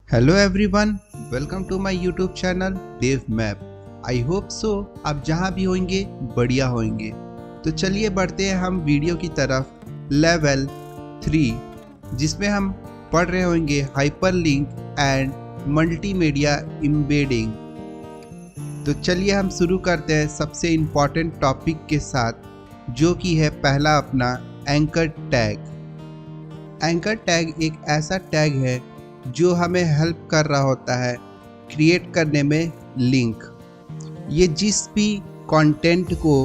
Hello everyone, welcome to my YouTube channel Dev map. I hope so आप जहां भी होंगे बढ़िया होंगे। तो चलिए बढ़ते हैं हम वीडियो की तरफ। लेवल 3 जिसमें हम पढ़ रहे होंगे हाइपरलिंक एंड मल्टीमीडिया एम्बेडिंग। तो चलिए हम शुरू करते हैं सबसे इम्पोर्टेंट टॉपिक के साथ, जो कि है पहला अपना एंकर टैग। एंकर टैग एक ऐसा टैग है जो हमें हेल्प कर रहा होता है क्रिएट करने में लिंक। ये जिस भी कंटेंट को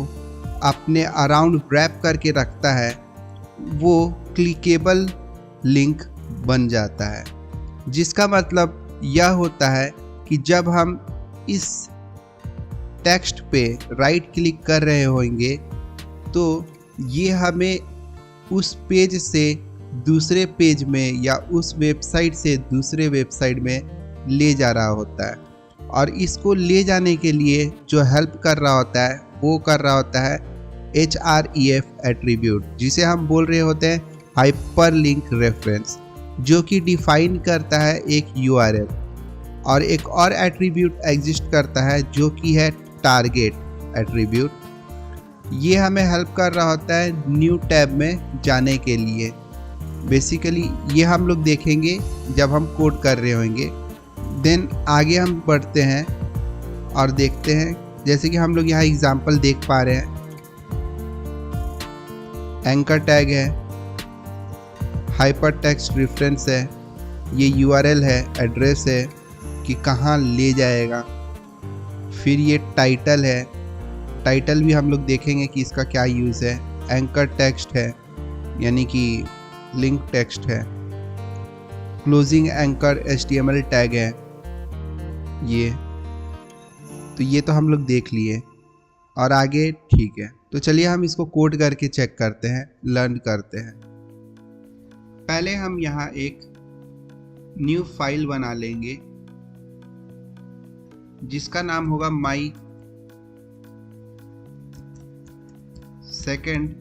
अपने अराउंड रैप करके रखता है वो क्लिकेबल लिंक बन जाता है, जिसका मतलब यह होता है कि जब हम इस टेक्स्ट पे राइट क्लिक कर रहे होंगे तो ये हमें उस पेज से दूसरे पेज में या उस वेबसाइट से दूसरे वेबसाइट में ले जा रहा होता है। और इसको ले जाने के लिए जो हेल्प कर रहा होता है वो कर रहा होता है href एट्रीब्यूट, जिसे हम बोल रहे होते हैं हाइपरलिंक रेफरेंस, जो कि डिफाइन करता है एक URL। और एक और एट्रीब्यूट एग्जिस्ट करता है जो कि है टारगेट एट्रीब्यूट। ये हमें हेल्प कर रहा होता है न्यू टैब में जाने के लिए। बेसिकली ये हम लोग देखेंगे जब हम कोड कर रहे होंगे। देन आगे हम बढ़ते हैं और देखते हैं, जैसे कि हम लोग यहाँ एग्जांपल देख पा रहे हैं। एंकर टैग है, हाइपर टेक्स्ट रेफरेंस है, ये URL है, एड्रेस है कि कहाँ ले जाएगा। फिर ये टाइटल है, टाइटल भी हम लोग देखेंगे कि इसका क्या यूज़ है। एंकर टेक्स्ट है यानी कि लिंक टेक्स्ट है। क्लोजिंग एंकर HTML टैग है ये। तो ये तो हम लोग देख लिए और आगे ठीक है। तो चलिए हम इसको कोड करके चेक करते हैं, लर्न करते हैं। पहले हम यहाँ एक न्यू फाइल बना लेंगे जिसका नाम होगा माई सेकेंड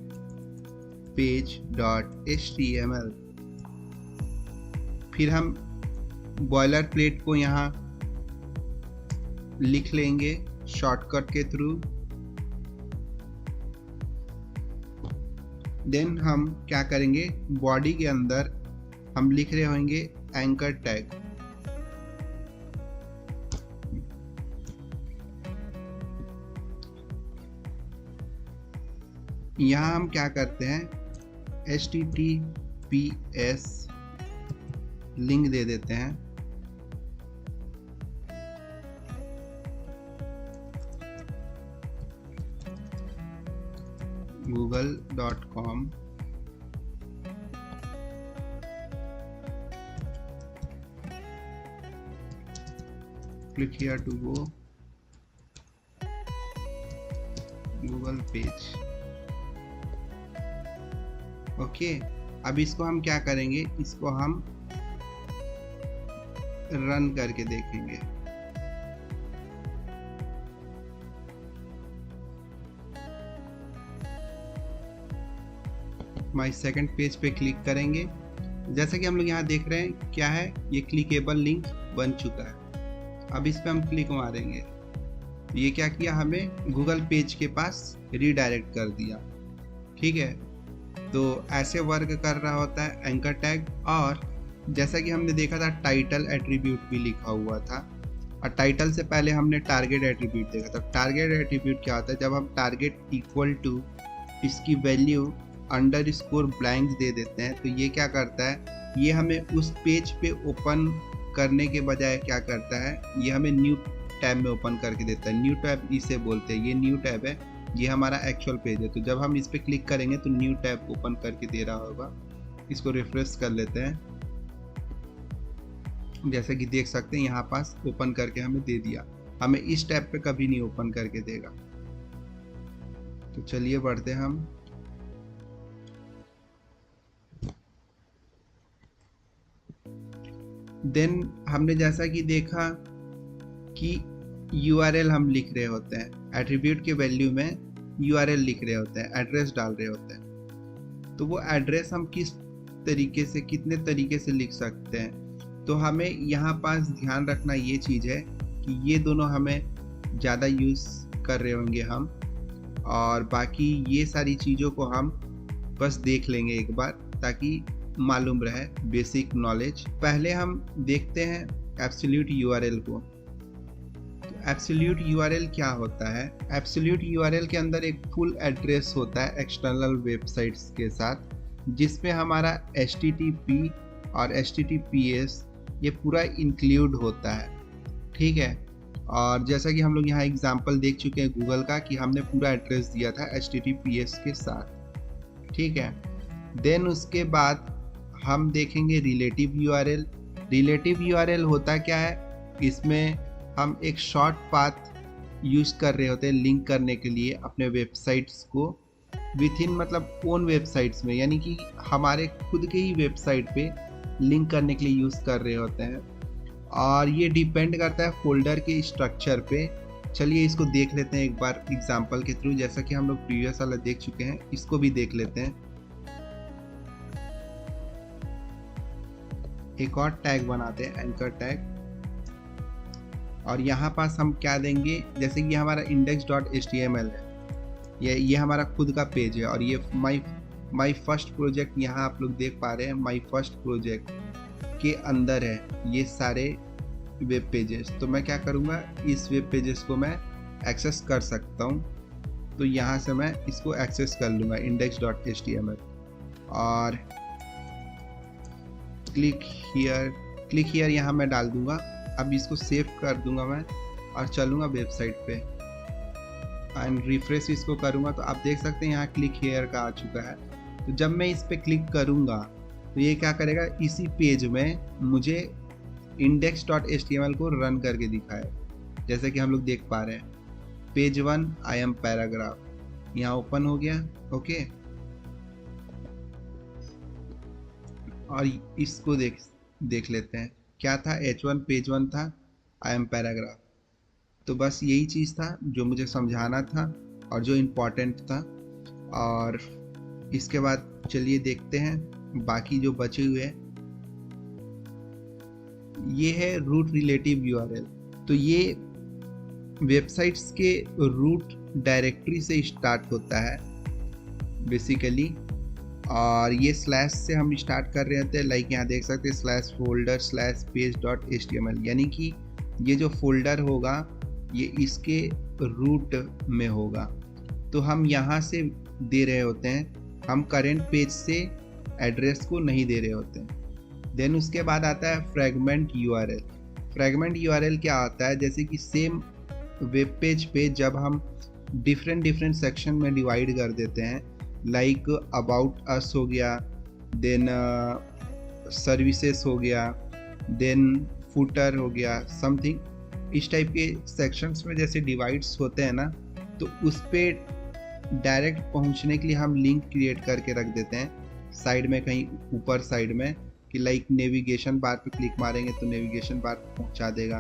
page.html। फिर हम बॉयलर प्लेट को यहाँ लिख लेंगे शॉर्टकट के थ्रू। देन हम क्या करेंगे, बॉडी के अंदर हम लिख रहे होंगे एंकर टैग। यहाँ हम क्या करते हैं, HTTPS लिंक दे देते हैं। google.com click here to go Google page. Okay, अब इसको हम क्या करेंगे, इसको हम रन करके देखेंगे। माई सेकंड पेज पे क्लिक करेंगे। जैसा कि हम लोग यहाँ देख रहे हैं क्या है, ये क्लिकेबल लिंक बन चुका है। अब इस पे हम क्लिक मारेंगे। ये क्या किया, हमें गूगल पेज के पास रीडायरेक्ट कर दिया। ठीक है, तो ऐसे वर्क कर रहा होता है एंकर टैग। और जैसा कि हमने देखा था टाइटल एट्रीब्यूट भी लिखा हुआ था, और टाइटल से पहले हमने टारगेट एट्रीब्यूट देखा था। टारगेट एट्रीब्यूट क्या होता है, जब हम टारगेट इक्वल टू इसकी वैल्यू अंडरस्कोर ब्लैंक दे देते हैं तो ये क्या करता है, ये हमें उस पेज पे ओपन करने के बजाय क्या करता है, ये हमें न्यू टैब में ओपन करके देता है। न्यू टैब इसे बोलते हैं, ये न्यू टैब है, ये हमारा एक्चुअल पेज है। तो जब हम इस पे क्लिक करेंगे तो न्यू टैब ओपन करके दे रहा होगा। इसको रिफ्रेश कर लेते हैं। जैसे कि देख सकते हैं यहाँ पास ओपन करके हमें दे दिया। हमें इस टैब पे कभी नहीं ओपन करके देगा। तो चलिए बढ़ते हैं हम। देन हमने जैसा कि देखा कि URL हम लिख रहे होते हैं, एट्रीब्यूट के वैल्यू में URL लिख रहे होते हैं, एड्रेस डाल रहे होते हैं। तो वो एड्रेस हम किस तरीके से, कितने तरीके से लिख सकते हैं, तो हमें यहाँ पास ध्यान रखना ये चीज़ है कि ये दोनों हमें ज़्यादा यूज़ कर रहे होंगे हम, और बाकी ये सारी चीज़ों को हम बस देख लेंगे एक बार ताकि मालूम रहे बेसिक नॉलेज। पहले हम देखते हैं एब्सोल्यूट यूआरएल को। तो एब्सोल्यूट यूआरएल क्या होता है? एब्सोल्यूट यूआरएल के अंदर एक फुल एड्रेस होता है एक्सटर्नल वेबसाइट्स के साथ, जिसमें हमारा HTTP और HTTPS ये पूरा इंक्लूड होता है, ठीक है। और जैसा कि हम लोग यहाँ एग्जांपल देख चुके हैं गूगल का कि हमने पूरा एड्रेस दिया था HTTPS के साथ, ठीक है। देन उसके बाद हम देखेंगे रिलेटिव यूआरएल। रिलेटिव यूआरएल होता क्या है? इसमें हम एक शॉर्ट पाथ यूज़ कर रहे होते हैं लिंक करने के लिए अपने वेबसाइट्स को विथ इन मतलब ओन वेबसाइट्स में, यानी कि हमारे खुद के ही वेबसाइट पे लिंक करने के लिए यूज़ कर रहे होते हैं। और ये डिपेंड करता है फोल्डर के स्ट्रक्चर पे। चलिए इसको देख लेते हैं एक बार एग्जांपल के थ्रू, जैसा कि हम लोग प्रीवियस वाला देख चुके हैं, इसको भी देख लेते हैं। एक और टैग बनाते हैं, एंकर टैग, और यहाँ पास हम क्या देंगे, जैसे कि हमारा index.html है, ये हमारा खुद का पेज है, और ये माई फर्स्ट प्रोजेक्ट यहाँ आप लोग देख पा रहे हैं, माई फर्स्ट प्रोजेक्ट के अंदर है ये सारे वेब पेजेस। तो मैं क्या करूँगा, इस वेब पेजेस को मैं एक्सेस कर सकता हूँ, तो यहाँ से मैं इसको एक्सेस कर लूँगा index.html और क्लिक हियर यहाँ मैं डाल दूँगा। अब इसको सेव कर दूँगा मैं और चलूँगा वेबसाइट पे एंड रिफ्रेश इसको करूँगा, तो आप देख सकते हैं यहाँ क्लिक हियर का आ चुका है। तो जब मैं इस पे क्लिक करूँगा तो ये क्या करेगा, इसी पेज में मुझे index.html को रन करके दिखाए, जैसे कि हम लोग देख पा रहे हैं। पेज 1 आई एम पैराग्राफ यहाँ ओपन हो गया, ओके। और इसको देख लेते हैं क्या था, H1 पेज 1 था, आई एम पैराग्राफ। तो बस यही चीज़ था जो मुझे समझाना था और जो इम्पोर्टेंट था। और इसके बाद चलिए देखते हैं बाकी जो बचे हुए हैं। ये है रूट रिलेटिव यूआरएल। तो ये वेबसाइट्स के रूट डायरेक्टरी से स्टार्ट होता है बेसिकली, और ये स्लैश से हम स्टार्ट कर रहे होते हैं। लाइक यहाँ देख सकते हैं /folder/page.html, यानी कि ये जो फोल्डर होगा ये इसके रूट में होगा। तो हम यहाँ से दे रहे होते हैं, हम करेंट पेज से एड्रेस को नहीं दे रहे होते हैं। देन उसके बाद आता है फ्रेगमेंट यूआरएल। फ्रेगमेंट यूआरएल क्या होता है, जैसे कि सेम वेब पेज पे जब हम डिफरेंट सेक्शन में डिवाइड कर देते हैं, लाइक अबाउट अस हो गया, देन सर्विसेज हो गया, देन फुटर हो गया, समथिंग इस टाइप के सेक्शंस में जैसे डिवाइड्स होते हैं ना, तो उस पे डायरेक्ट पहुंचने के लिए हम लिंक क्रिएट करके रख देते हैं साइड में, कहीं ऊपर साइड में, कि लाइक नेविगेशन बार पे क्लिक मारेंगे तो नेविगेशन बार पहुंचा देगा,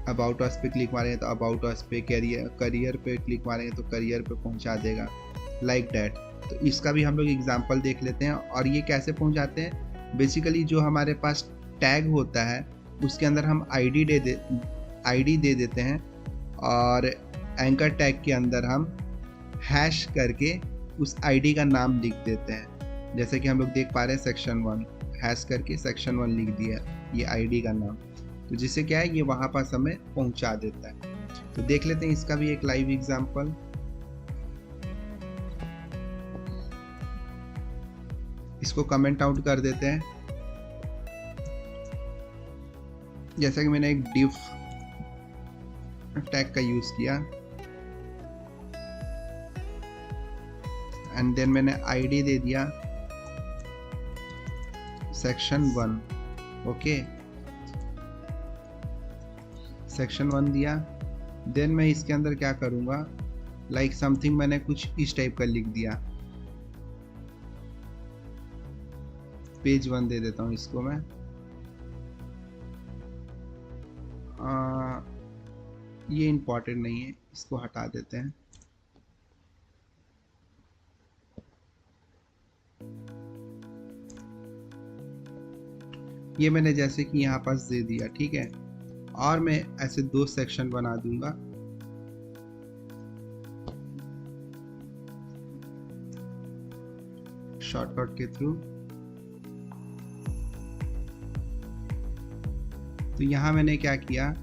अबाउट अस पे क्लिक मारेंगे तो अबाउट अस पे, करियर पे क्लिक मारेंगे तो करियर पे पहुंचा देगा, लाइक डैट। तो इसका भी हम लोग एग्जांपल देख लेते हैं। और ये कैसे पहुंचाते हैं, बेसिकली जो हमारे पास टैग होता है उसके अंदर हम आईडी दे देते हैं, और एंकर टैग के अंदर हम हैश करके उस आईडी का नाम लिख देते हैं। जैसे कि हम लोग देख पा रहे हैं सेक्शन 1, हैश करके सेक्शन 1 लिख दिया ये आईडी का नाम, तो जिससे क्या है ये वहाँ पास हमें पहुँचा देता है। तो देख लेते हैं इसका भी एक लाइव एग्जाम्पल। इसको कमेंट आउट कर देते हैं। जैसा कि मैंने एक डिव टैग का यूज किया एंड देन मैंने आईडी दे दिया सेक्शन 1, ओके, सेक्शन 1 दिया। देन मैं इसके अंदर क्या करूंगा, लाइक समथिंग मैंने कुछ इस टाइप का लिख दिया, पेज 1 दे देता हूँ इसको मैं। ये इम्पोर्टेंट नहीं है, इसको हटा देते हैं। ये मैंने जैसे कि यहाँ पास दे दिया, ठीक है। और मैं ऐसे 2 सेक्शन बना दूंगा। शॉर्टकट के थ्रू। तो यहाँ मैंने क्या किया,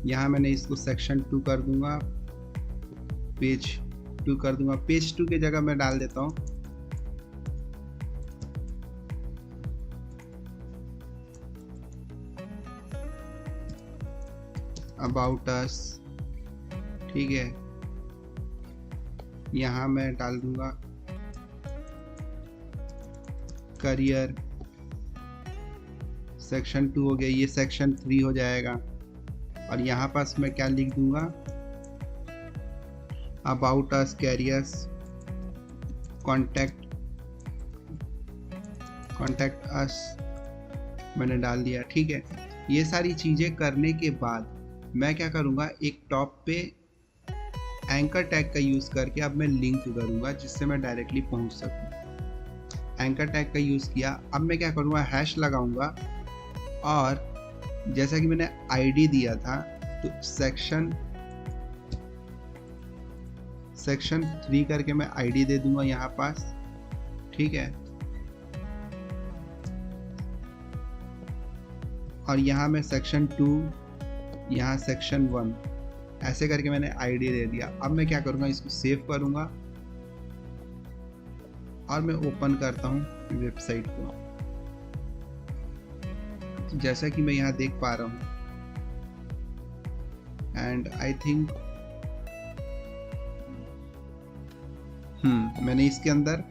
यहाँ मैंने इसको सेक्शन 2 कर दूंगा, पेज 2 कर दूंगा। पेज 2 की जगह मैं डाल देता हूँ अबाउट अस, ठीक है। यहाँ मैं डाल दूंगा करियर। सेक्शन 2 हो गया, ये सेक्शन 3 हो जाएगा। और यहाँ पास मैं क्या लिख दूंगा, about us, carriers, contact us मैंने डाल दिया, ठीक है। ये सारी चीज़ें करने के बाद मैं क्या करूँगा, एक टॉप पे एंकर टैग का यूज़ करके अब मैं लिंक करूँगा जिससे मैं डायरेक्टली पहुँच सकूँ। एंकर टैग का यूज़ किया। अब मैं क्या करूँगा, हैश लगाऊँगा और जैसा कि मैंने आईडी दिया था तो सेक्शन 3 करके मैं आईडी दे दूंगा यहाँ पास, ठीक है। और यहाँ मैं सेक्शन 2, यहाँ सेक्शन 1 ऐसे करके मैंने आईडी दे दिया। अब मैं क्या करूँगा, इसको सेव करूँगा और मैं ओपन करता हूँ वेबसाइट को। जैसा कि मैं यहाँ देख पा रहा हूँ एंड आई थिंक मैंने इसके अंदर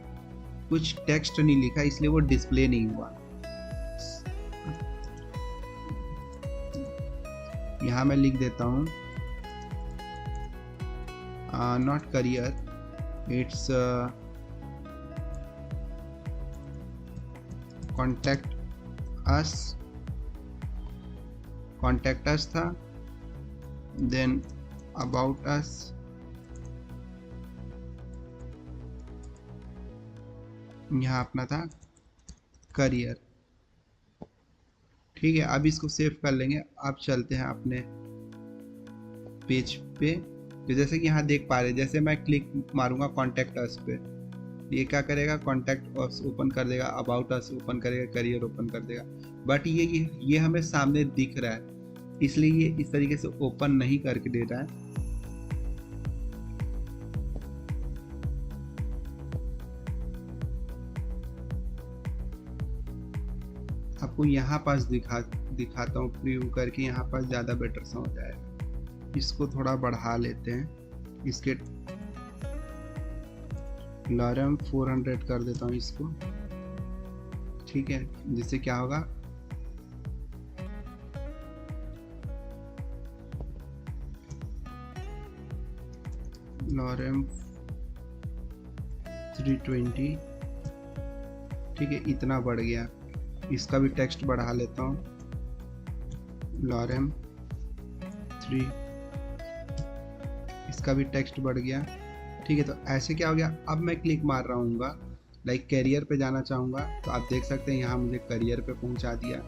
कुछ टेक्स्ट नहीं लिखा इसलिए वो डिस्प्ले नहीं हुआ। यहाँ मैं लिख देता हूँ not career, it's contact us था, देन अबाउट अस, यहाँ अपना था करियर, ठीक है। अब इसको सेव कर लेंगे। अब चलते हैं अपने पेज पे। तो जैसे कि यहाँ देख पा रहे हैं, जैसे मैं क्लिक मारूंगा कॉन्टैक्ट अस पे, ये क्या करेगा, कॉन्टैक्ट अस ओपन कर देगा, अबाउट अस ओपन करेगा, करियर ओपन कर देगा। बट ये हमें सामने दिख रहा है इसलिए ये इस तरीके से ओपन नहीं करके दे रहा है। आपको यहाँ पास दिखाता हूँ प्रीव्यू करके, यहाँ पास ज़्यादा बेटर सा हो जाएगा। इसको थोड़ा बढ़ा लेते हैं, इसके लॉरम 400 कर देता हूँ इसको, ठीक है। जिससे क्या होगा, लॉरम 320, ठीक है। इतना बढ़ गया। इसका भी टेक्स्ट बढ़ा लेता हूँ, लॉरम 3, इसका भी टेक्स्ट बढ़ गया, ठीक है। तो ऐसे क्या हो गया, अब मैं क्लिक मार रहा हूँ लाइक कैरियर पे जाना चाहूँगा तो आप देख सकते हैं यहाँ मुझे कैरियर पे पहुँचा दिया।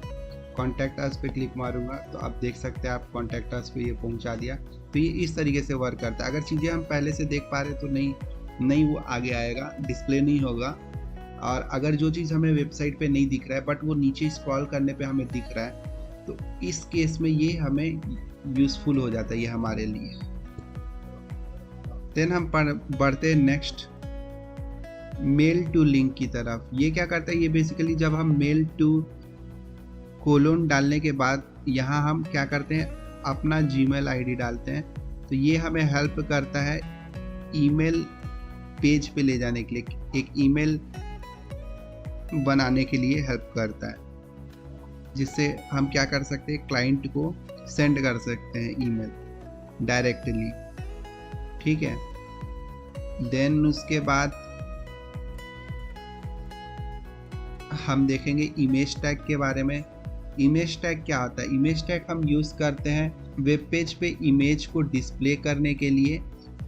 कॉन्टैक्ट अस पे क्लिक मारूंगा तो आप देख सकते हैं आप कॉन्टैक्ट अस पे ये पहुँचा दिया। तो ये इस तरीके से वर्क करता है। अगर चीज़ें हम पहले से देख पा रहे तो नहीं वो आगे आएगा, डिस्प्ले नहीं होगा। और अगर जो चीज़ हमें वेबसाइट पे नहीं दिख रहा है बट वो नीचे स्क्रॉल करने पे हमें दिख रहा है तो इस केस में ये हमें यूज़फुल हो जाता है ये हमारे लिए। देन हम बढ़ते हैं नेक्स्ट मेल टू लिंक की तरफ। ये क्या करता है, ये बेसिकली जब हम मेल टू कोलोन डालने के बाद यहाँ हम क्या करते हैं, अपना जीमेल आईडी डालते हैं। तो ये हमें हेल्प करता है ईमेल पेज पे ले जाने के लिए, एक ईमेल बनाने के लिए हेल्प करता है, जिससे हम क्या कर सकते हैं, क्लाइंट को सेंड कर सकते हैं ईमेल डायरेक्टली, ठीक है। देन उसके बाद हम देखेंगे इमेज टैग के बारे में। इमेज टैग क्या होता है, इमेज टैग हम यूज़ करते हैं वेब पेज पे इमेज को डिस्प्ले करने के लिए,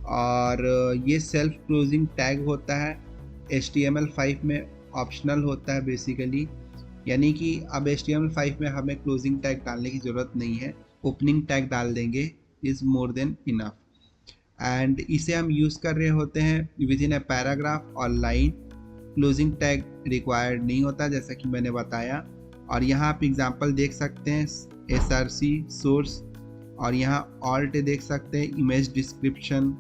और ये सेल्फ क्लोजिंग टैग होता है, HTML5 में ऑप्शनल होता है बेसिकली। यानी कि अब HTML5 में हमें क्लोजिंग टैग डालने की ज़रूरत नहीं है, ओपनिंग टैग डाल देंगे is more than enough. And इसे हम यूज़ कर रहे होते हैं विद इन ए पैराग्राफ और लाइन। क्लोजिंग टैग रिक्वायर्ड नहीं होता जैसा कि मैंने बताया। और यहाँ आप एग्जांपल देख सकते हैं src सोर्स, और यहाँ ऑल्ट देख सकते हैं इमेज डिस्क्रिप्शन,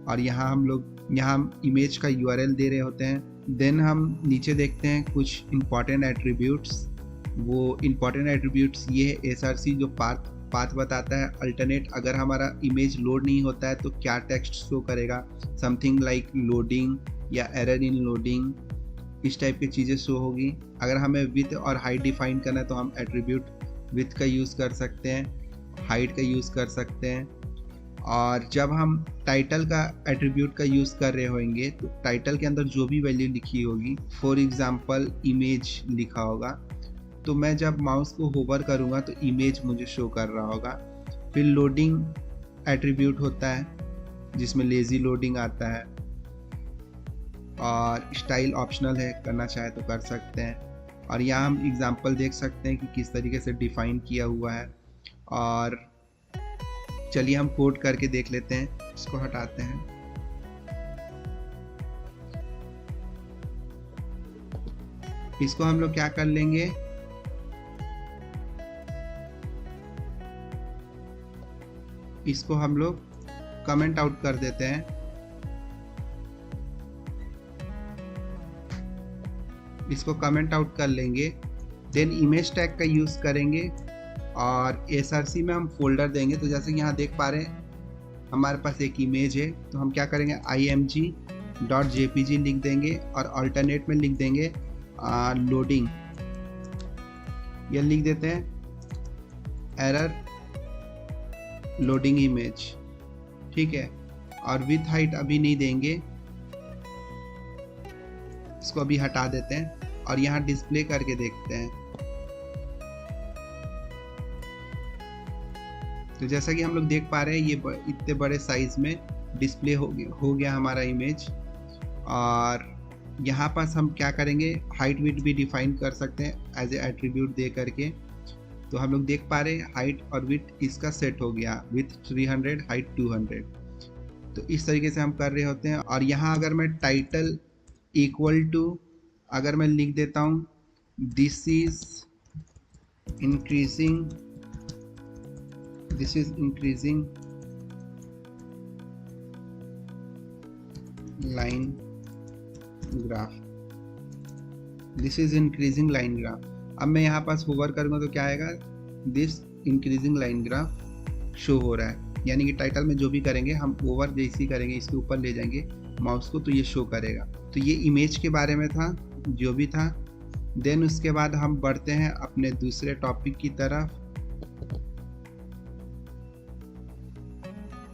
और यहाँ हम इमेज का URL दे रहे होते हैं। देन हम नीचे देखते हैं कुछ इंपॉर्टेंट एट्रीब्यूट्स। वो इंपॉर्टेंट एट्रीब्यूट्स ये है src जो पाथ बताता है, अल्टरनेट अगर हमारा इमेज लोड नहीं होता है तो क्या टेक्स्ट शो करेगा, समथिंग लाइक लोडिंग या एरर इन लोडिंग, इस टाइप की चीज़ें शो होगी। अगर हमें विथ और हाइट डिफाइन करना है तो हम एट्रीब्यूट विथ का यूज़ कर सकते हैं, हाइट का यूज़ कर सकते हैं। और जब हम टाइटल का एट्रीब्यूट का यूज़ कर रहे होंगे तो टाइटल के अंदर जो भी वैल्यू लिखी होगी, फॉर एग्जांपल इमेज लिखा होगा, तो मैं जब माउस को होवर करूँगा तो इमेज मुझे शो कर रहा होगा। फिर लोडिंग एट्रीब्यूट होता है जिसमें लेज़ी लोडिंग आता है, और स्टाइल ऑप्शनल है, करना चाहे तो कर सकते हैं। और यहाँ हम एग्जांपल देख सकते हैं कि किस तरीके से डिफाइन किया हुआ है। और चलिए हम कोड करके देख लेते हैं, इसको हटाते हैं। इसको हम लोग क्या कर लेंगे, इसको हम लोग कमेंट आउट कर देते हैं। इसको कमेंट आउट कर लेंगे। देन इमेज टैग का यूज़ करेंगे और src में हम फोल्डर देंगे। तो जैसे कि यहाँ देख पा रहे हैं हमारे पास एक इमेज है, तो हम क्या करेंगे img.jpg लिख देंगे और अल्टरनेट में लिख देंगे लोडिंग, ये लिख देते हैं एरर लोडिंग इमेज, ठीक है। और विथ हाइट अभी नहीं देंगे, इसको अभी हटा देते हैं और यहाँ डिस्प्ले करके देखते हैं। तो जैसा कि हम लोग देख पा रहे हैं ये इतने बड़े साइज में डिस्प्ले हो गया हमारा इमेज। और यहाँ पास हम क्या करेंगे, हाइट विड्थ भी डिफाइन कर सकते हैं एज ए एट्रीब्यूट दे करके। तो हम लोग देख पा रहे हैं हाइट और विड्थ इसका सेट हो गया, विथ 300 हाइट 200। तो इस तरीके से हम कर रहे होते हैं। और यहाँ अगर मैं टाइटल इक्वल टू अगर मैं लिख देता हूँ this is increasing line graph, this is increasing line graph. अब मैं यहाँ पास होवर करूँगा तो क्या आएगा, this increasing line graph show हो रहा है। यानी कि टाइटल में जो भी करेंगे हम ओवर जैसी करेंगे, इसके ऊपर ले जाएंगे माउस को तो ये शो करेगा। तो ये इमेज के बारे में था जो भी था। देन उसके बाद हम बढ़ते हैं अपने दूसरे टॉपिक की तरफ,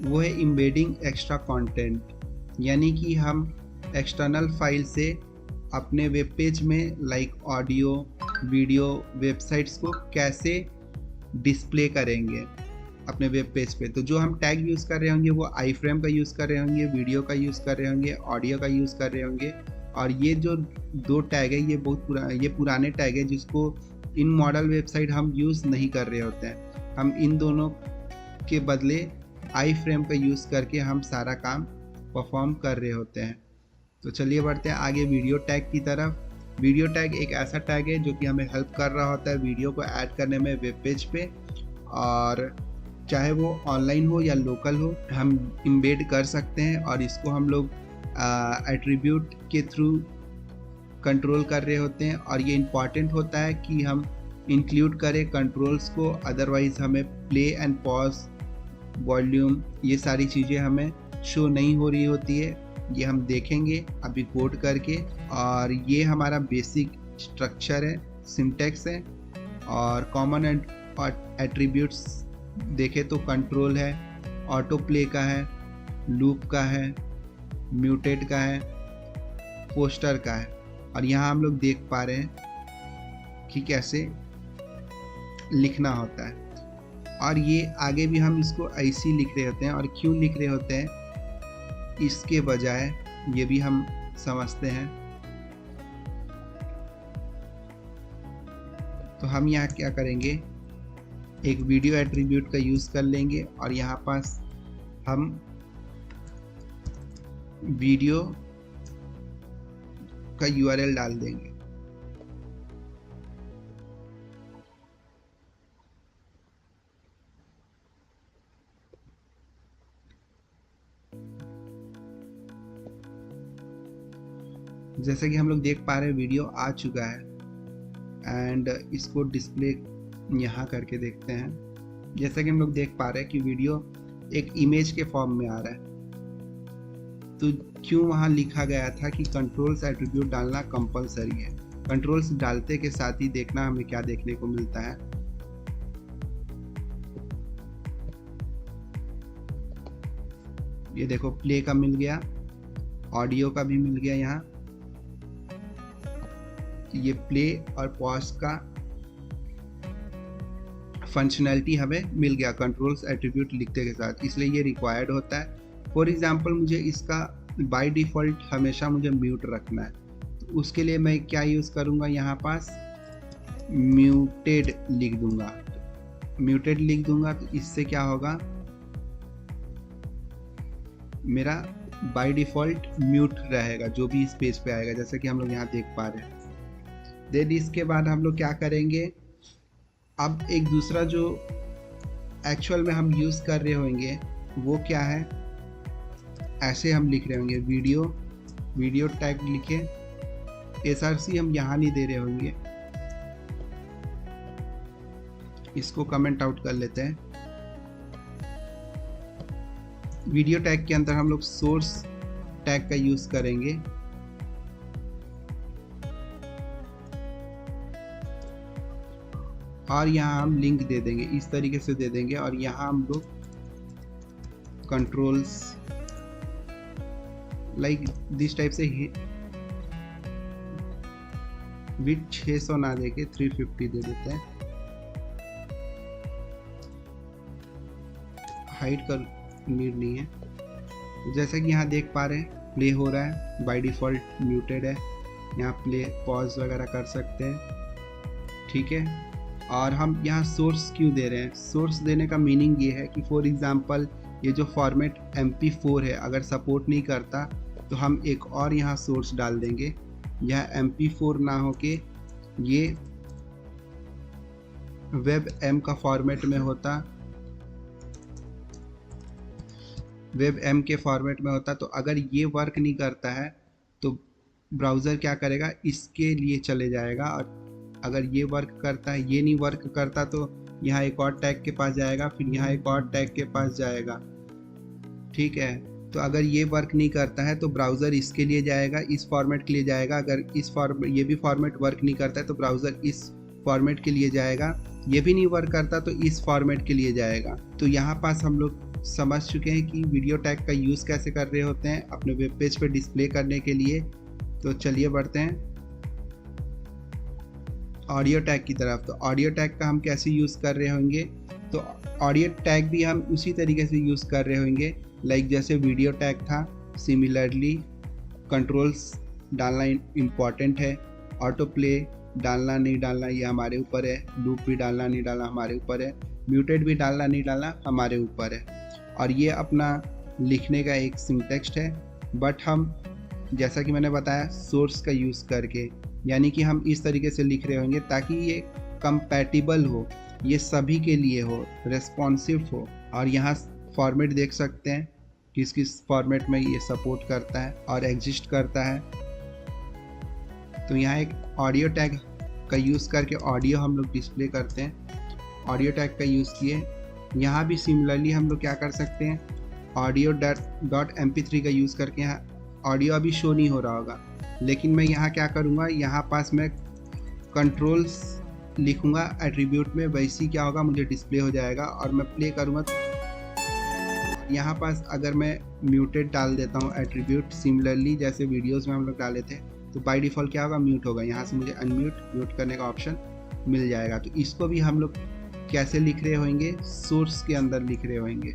वो है एम्बेडिंग एक्स्ट्रा कंटेंट। यानी कि हम एक्सटर्नल फाइल से अपने वेब पेज में लाइक ऑडियो, वीडियो, वेबसाइट्स को कैसे डिस्प्ले करेंगे अपने वेब पेज पे। तो जो हम टैग यूज़ कर रहे होंगे वो आई फ्रेम का यूज़ कर रहे होंगे, वीडियो का यूज़ कर रहे होंगे, ऑडियो का यूज़ कर रहे होंगे। और ये जो दो टैग है ये पुराने टैग है जिसको इन मॉडल वेबसाइट हम यूज़ नहीं कर रहे होते हैं। हम इन दोनों के बदले आई फ्रेम का यूज़ करके हम सारा काम परफॉर्म कर रहे होते हैं। तो चलिए बढ़ते हैं आगे वीडियो टैग की तरफ। वीडियो टैग एक ऐसा टैग है जो कि हमें हेल्प कर रहा होता है वीडियो को ऐड करने में वेब पेज पे, और चाहे वो ऑनलाइन हो या लोकल हो हम इम्बेड कर सकते हैं। और इसको हम लोग एट्रीब्यूट के थ्रू कंट्रोल कर रहे होते हैं। और ये इम्पॉर्टेंट होता है कि हम इंक्लूड करें कंट्रोल्स को, अदरवाइज हमें प्ले एंड पॉज, वॉल्यूम, ये सारी चीज़ें हमें शो नहीं हो रही होती है। ये हम देखेंगे अभी कोड करके। और ये हमारा बेसिक स्ट्रक्चर है, सिंटैक्स है। और कॉमन एट्रीब्यूट्स देखें तो कंट्रोल है, ऑटो प्ले का है, लूप का है, म्यूटेट का है, पोस्टर का है। और यहाँ हम लोग देख पा रहे हैं कि कैसे लिखना होता है। और ये आगे भी हम इसको ऐसे लिख रहे होते हैं। और क्यों लिख रहे होते हैं इसके बजाय ये भी हम समझते हैं। तो हम यहाँ क्या करेंगे, एक वीडियो एट्रीब्यूट का यूज़ कर लेंगे और यहाँ पास हम वीडियो का URL डाल देंगे। जैसे कि हम लोग देख पा रहे हैं वीडियो आ चुका है एंड इसको डिस्प्ले यहाँ करके देखते हैं। जैसा कि हम लोग देख पा रहे हैं कि वीडियो एक इमेज के फॉर्म में आ रहा है। तो क्यों वहाँ लिखा गया था कि कंट्रोल्स एट्रीब्यूट डालना कंपलसरी है। कंट्रोल्स डालते के साथ ही देखना हमें क्या देखने को मिलता है। ये देखो प्ले का मिल गया, ऑडियो का भी मिल गया। यहाँ ये प्ले और पॉज का फंक्शनैलिटी हमें मिल गया कंट्रोल्स एट्रीब्यूट लिखते के साथ, इसलिए ये रिक्वायर्ड होता है। फॉर एग्जांपल मुझे इसका बाय डिफ़ॉल्ट हमेशा मुझे म्यूट रखना है, तो उसके लिए मैं क्या यूज़ करूँगा, यहाँ पास म्यूटेड लिख दूँगा। म्यूटेड लिख दूँगा तो इससे क्या होगा, मेरा बाय डिफ़ॉल्ट म्यूट रहेगा जो भी इस पेज पे आएगा, जैसे कि हम लोग यहाँ देख पा रहे हैं। देन इसके बाद हम लोग क्या करेंगे, अब एक दूसरा जो एक्चुअल में हम यूज़ कर रहे होंगे वो क्या है, ऐसे हम लिख रहे होंगे वीडियो टैग लिखे, src हम यहाँ नहीं दे रहे होंगे। इसको कमेंट आउट कर लेते हैं। वीडियो टैग के अंदर हम लोग सोर्स टैग का यूज़ करेंगे। और यहाँ हम लिंक दे देंगे, इस तरीके से दे देंगे। और यहाँ हम लोग कंट्रोल्स लाइक दिस टाइप से विथ 600 ना देके 350 दे देते हैं। हाइड कर नीड नहीं है। जैसे कि यहाँ देख पा रहे हैं प्ले हो रहा है, बाय डिफ़ॉल्ट म्यूटेड है। यहाँ प्ले पॉज वगैरह कर सकते हैं, ठीक है। और हम यहाँ सोर्स क्यों दे रहे हैं, सोर्स देने का मीनिंग ये है कि फॉर एग्जांपल ये जो फॉर्मेट MP4 है अगर सपोर्ट नहीं करता तो हम एक और यहाँ सोर्स डाल देंगे। यह MP4 ना होके ये WebM का फॉर्मेट में होता, WebM के फॉर्मेट में होता। तो अगर ये वर्क नहीं करता है तो ब्राउज़र क्या करेगा, इसके लिए चले जाएगा। और अगर ये वर्क करता है, ये नहीं वर्क करता तो यहाँ एक और टैग के पास जाएगा, फिर यहाँ एक और टैग के पास जाएगा, ठीक है। तो अगर ये वर्क नहीं करता है तो ब्राउज़र इसके लिए जाएगा, इस फॉर्मेट के लिए जाएगा। अगर ये भी फॉर्मेट वर्क नहीं करता है तो ब्राउज़र इस फॉर्मेट के लिए जाएगा। ये भी नहीं वर्क करता तो इस फॉर्मेट के लिए जाएगा। तो यहाँ पास हम लोग समझ चुके हैं कि वीडियो टैग का यूज़ कैसे कर रहे होते हैं अपने वेब पेज पर डिस्प्ले करने के लिए। तो चलिए बढ़ते हैं ऑडियो टैग की तरफ। तो ऑडियो टैग का हम कैसे यूज़ कर रहे होंगे, तो ऑडियो टैग भी हम उसी तरीके से यूज़ कर रहे होंगे लाइक जैसे वीडियो टैग था। सिमिलरली कंट्रोल्स डालना इम्पॉर्टेंट है, ऑटो प्ले डालना नहीं डालना ये हमारे ऊपर है, लूप भी डालना नहीं डालना हमारे ऊपर है, म्यूटेड भी डालना नहीं डालना हमारे ऊपर है। और ये अपना लिखने का एक सिंटेक्स्ट है, बट हम जैसा कि मैंने बताया सोर्स का यूज़ करके, यानी कि हम इस तरीके से लिख रहे होंगे ताकि ये कंपैटिबल हो, ये सभी के लिए हो, रेस्पॉन्सिव हो। और यहाँ फॉर्मेट देख सकते हैं किस किस फॉर्मेट में ये सपोर्ट करता है और एग्जिस्ट करता है। तो यहाँ एक ऑडियो टैग का यूज़ करके ऑडियो हम लोग डिस्प्ले करते हैं। ऑडियो टैग का यूज़ किए। यहाँ भी सिमिलरली हम लोग क्या कर सकते हैं, ऑडियो डॉट MP3 का यूज़ करके, यहाँ ऑडियो अभी शो नहीं हो रहा होगा लेकिन मैं यहाँ क्या करूँगा, यहाँ पास मैं कंट्रोल्स लिखूँगा एट्रीब्यूट में, वैसे ही क्या होगा मुझे डिस्प्ले हो जाएगा। और मैं प्ले करूँगा तो यहाँ पास अगर मैं म्यूटेड डाल देता हूँ एट्रीब्यूट, सिमिलरली जैसे वीडियोस में हम लोग डाले थे, तो बाय डिफ़ॉल्ट क्या होगा, म्यूट होगा। यहाँ से मुझे म्यूट करने का ऑप्शन मिल जाएगा। तो इसको भी हम लोग कैसे लिख रहे होंगे, सोर्स के अंदर लिख रहे होंगे।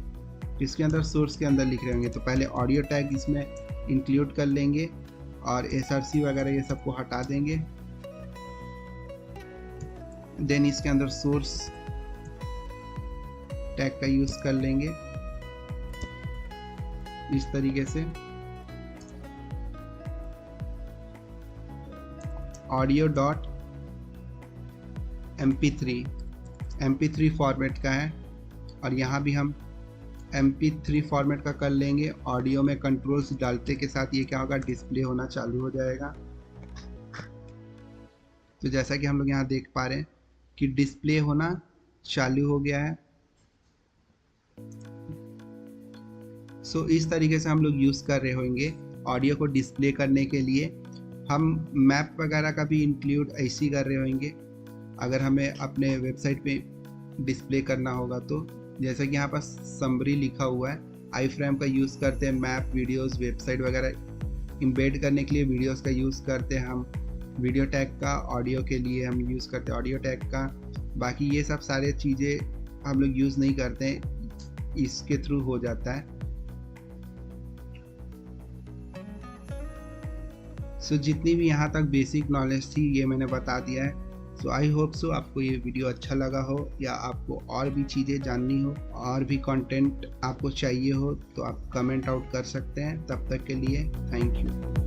इसके अंदर सोर्स के अंदर लिख रहे होंगे तो पहले ऑडियो टैग इसमें इंक्लूड कर लेंगे और src वगैरह ये सबको हटा देंगे। देन इसके अंदर सोर्स टैग का यूज कर लेंगे इस तरीके से। ऑडियो डॉट MP3 फॉर्मेट का है और यहाँ भी हम MP3 फॉर्मेट का कर लेंगे। ऑडियो में कंट्रोल्स डालते के साथ ये क्या होगा, डिस्प्ले होना चालू हो जाएगा। तो जैसा कि हम लोग यहाँ देख पा रहे हैं कि डिस्प्ले होना चालू हो गया है। सो इस तरीके से हम लोग यूज़ कर रहे होंगे ऑडियो को डिस्प्ले करने के लिए। हम मैप वगैरह का भी इंक्लूड ऐसे ही कर रहे होंगे अगर हमें अपने वेबसाइट पे डिस्प्ले करना होगा तो। जैसा कि यहाँ पर समरी लिखा हुआ है, आई फ्रेम का यूज़ करते हैं मैप, वीडियोस, वेबसाइट वगैरह इम्बेड करने के लिए वीडियोस का यूज़ करते हैं हम। वीडियो टैग का ऑडियो के लिए हम यूज़ करते हैं ऑडियो टैग का। बाकी ये सब सारे चीज़ें हम लोग यूज़ नहीं करते हैं, इसके थ्रू हो जाता है। सो जितनी भी यहाँ तक बेसिक नॉलेज थी ये मैंने बता दिया है। सो आई होप सो आपको ये वीडियो अच्छा लगा हो, या आपको और भी चीज़ें जाननी हो, और भी कंटेंट आपको चाहिए हो तो आप कमेंट आउट कर सकते हैं। तब तक के लिए थैंक यू।